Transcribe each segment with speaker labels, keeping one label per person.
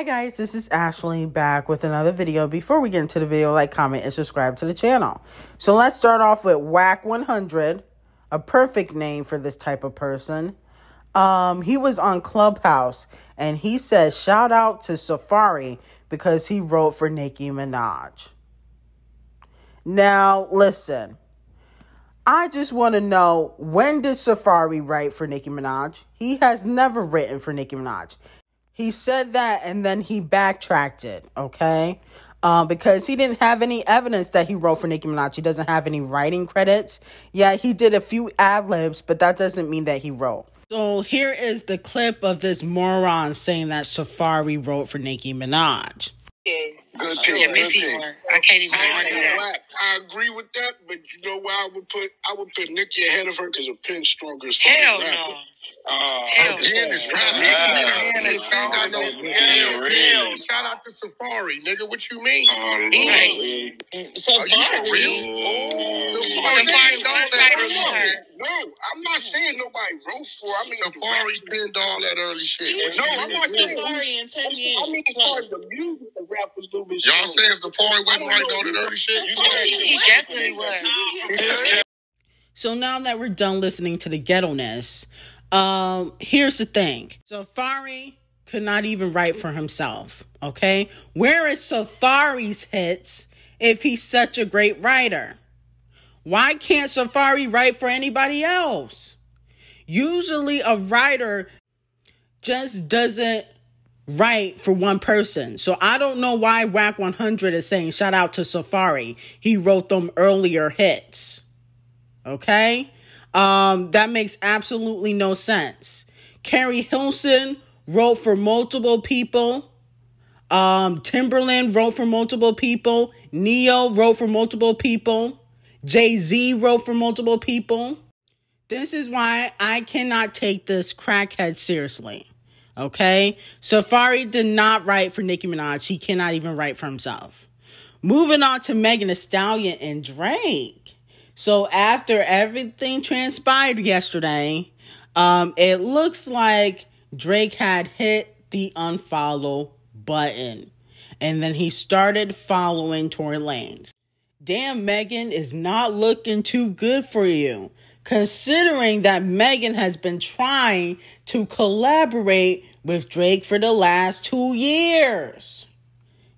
Speaker 1: guys, this is Ashley back with another video. Before we get into the video, like, comment, and subscribe to the channel. So let's start off with Wack100, a perfect name for this type of person. He was on Clubhouse and he says shout out to Safaree because he wrote for Nicki Minaj. Now listen, I just want to know, when did Safaree write for Nicki Minaj? He has never written for Nicki Minaj. He said that and then he backtracked it, okay? Because he didn't have any evidence that he wrote for Nicki Minaj. He doesn't have any writing credits. Yeah, he did a few ad-libs, but that doesn't mean that he wrote. So here is the clip of this moron saying that Safaree wrote for Nicki Minaj.
Speaker 2: Good pick. Yeah, I can't even argue that. I agree with that, but you know why I would put Nicki ahead of her? Because her pen's stronger.
Speaker 3: Hell no.
Speaker 2: Hell, shout out to Safaree, nigga. What you mean?
Speaker 3: Safaree.
Speaker 2: No, I'm not saying nobody wrote for. I mean, Safaree penned all that early shit. No, I'm not saying Safaree and 10 years. I mean, as far as the music, the rap was a little bit. Y'all saying Safaree wasn't writing all that early shit?
Speaker 3: He definitely was.
Speaker 1: So now that we're done listening to the ghetto-ness, here's the thing. Safaree could not even write for himself, okay? Where is Safaree's hits if he's such a great writer? Why can't Safaree write for anybody else? Usually a writer just doesn't write for one person. So I don't know why Wack100 is saying shout out to Safaree. He wrote them earlier hits. Okay? That makes absolutely no sense. Carrie Hilson wrote for multiple people. Timberland wrote for multiple people. Neo wrote for multiple people. Jay-Z wrote for multiple people. This is why I cannot take this crackhead seriously. Okay? Safaree did not write for Nicki Minaj. He cannot even write for himself. Moving on to Megan Thee Stallion and Drake. So after everything transpired yesterday, it looks like Drake had hit the unfollow button. And then he started following Tory Lanez. Damn, Megan is not looking too good for you, considering that Megan has been trying to collaborate with Drake for the last 2 years.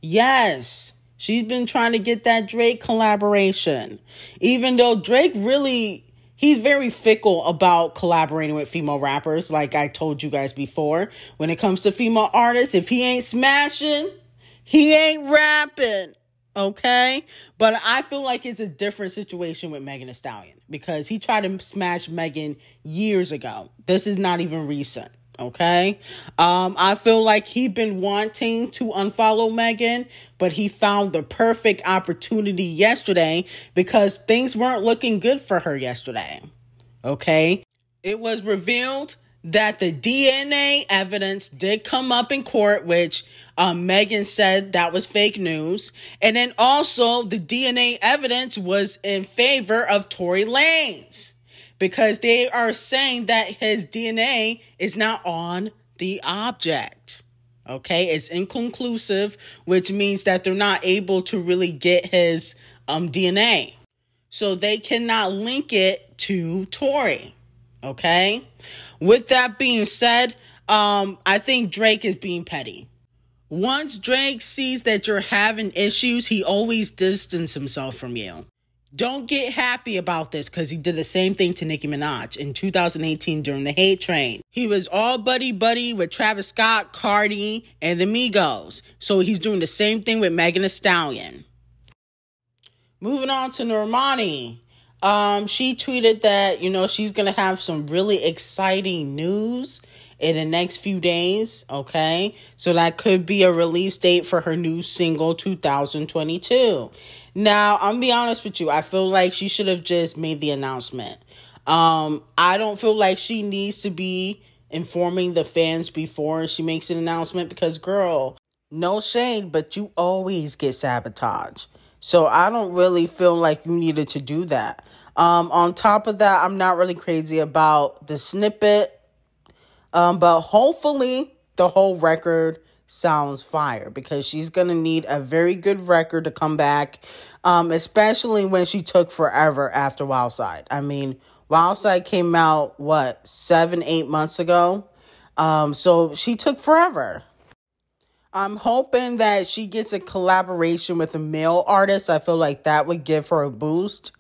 Speaker 1: Yes, she's been trying to get that Drake collaboration. Even though Drake he's very fickle about collaborating with female rappers, like I told you guys before. When it comes to female artists, if he ain't smashing, he ain't rapping. Okay? But I feel like it's a different situation with Megan Thee Stallion, because he tried to smash Megan years ago. This is not even recent. Okay? I feel like he'd been wanting to unfollow Megan, but he found the perfect opportunity yesterday because things weren't looking good for her yesterday. Okay? It was revealed that the DNA evidence did come up in court, which Megan said that was fake news. And then also the DNA evidence was in favor of Tory Lanez, because they are saying that his DNA is not on the object. Okay, it's inconclusive, which means that they're not able to really get his DNA. So they cannot link it to Tory. Okay? With that being said, I think Drake is being petty. Once Drake sees that you're having issues, he always distances himself from you. Don't get happy about this, because he did the same thing to Nicki Minaj in 2018 during the hate train. He was all buddy-buddy with Travis Scott, Cardi, and the Migos. So he's doing the same thing with Megan Thee Stallion. Moving on to Normani. She tweeted that, she's going to have some really exciting news in the next few days, okay? So that could be a release date for her new single, 2022. Now, I'm going to be honest with you. I feel like she should have just made the announcement. I don't feel like she needs to be informing the fans before she makes an announcement, because, girl, no shade, but you always get sabotaged. So I don't really feel like you needed to do that. On top of that, I'm not really crazy about the snippet. But hopefully the whole record sounds fire, because she's going to need a very good record to come back, especially when she took forever after Wildside. I mean, Wildside came out, 7-8 months ago? So she took forever. I'm hoping that she gets a collaboration with a male artist. I feel like that would give her a boost.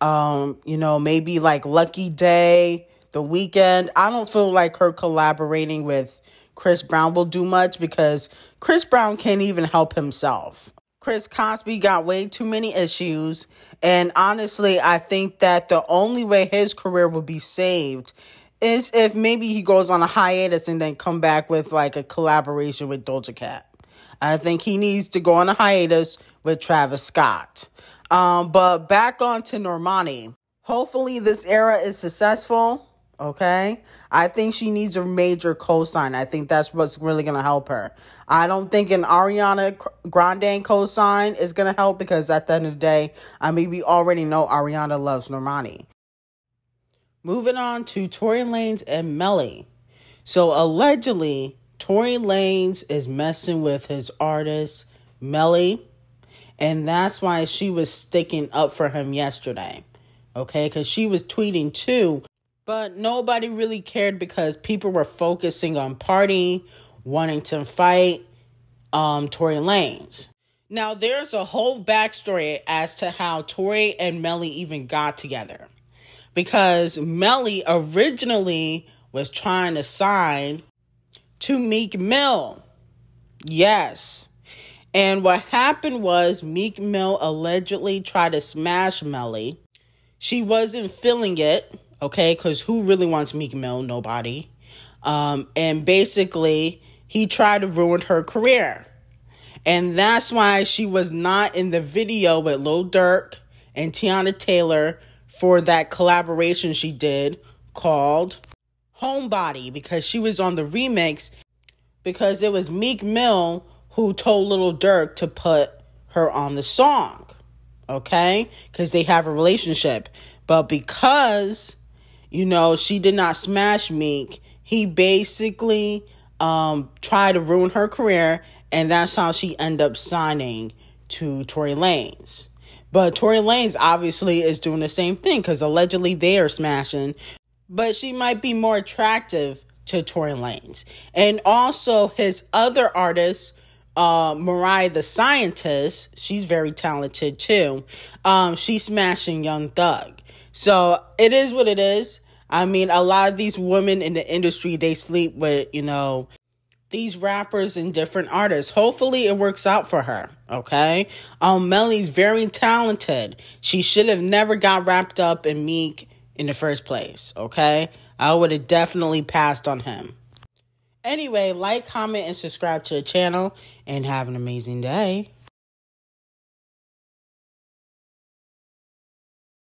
Speaker 1: Maybe like Lucky Day, The Weeknd. I don't feel like her collaborating with Chris Brown will do much, because Chris Brown can't even help himself. Chris Cosby got way too many issues. And honestly, I think that the only way his career will be saved is if maybe he goes on a hiatus and then come back with like a collaboration with Doja Cat. I think he needs to go on a hiatus with Travis Scott. But back on to Normani. Hopefully this era is successful, okay? I think she needs a major cosign. I think that's what's really going to help her. I don't think an Ariana Grande cosign is going to help, because at the end of the day, we already know Ariana loves Normani. Moving on to Tory Lanez and Melli. So allegedly, Tory Lanez is messing with his artist, Melli. And that's why she was sticking up for him yesterday. Okay, because she was tweeting too. But nobody really cared, because people were focusing on Party, wanting to fight Tory Lanez. Now, there's a whole backstory as to how Tory and Melli even got together. Because Melli originally was trying to sign to Meek Mill. Yes. And what happened was Meek Mill allegedly tried to smash Melli. She wasn't feeling it, okay, because who really wants Meek Mill? Nobody. And basically, he tried to ruin her career. And that's why she was not in the video with Lil Durk and Tiana Taylor for that collaboration she did called Homebody, because she was on the remix, because it was Meek Mill who told Lil Durk to put her on the song, okay? Because they have a relationship. But because, she did not smash Meek, he basically tried to ruin her career, and that's how she ended up signing to Tory Lanez. But Tory Lanez obviously is doing the same thing, because allegedly they are smashing. But she might be more attractive to Tory Lanez. And also his other artist, Mariah the Scientist, she's very talented too. She's smashing Young Thug. So it is what it is. A lot of these women in the industry, they sleep with, these rappers and different artists. Hopefully it works out for her, okay? Melli's very talented. She should have never got wrapped up in Meek in the first place, okay? I would have definitely passed on him. Anyway, like, comment, and subscribe to the channel, and have an amazing day.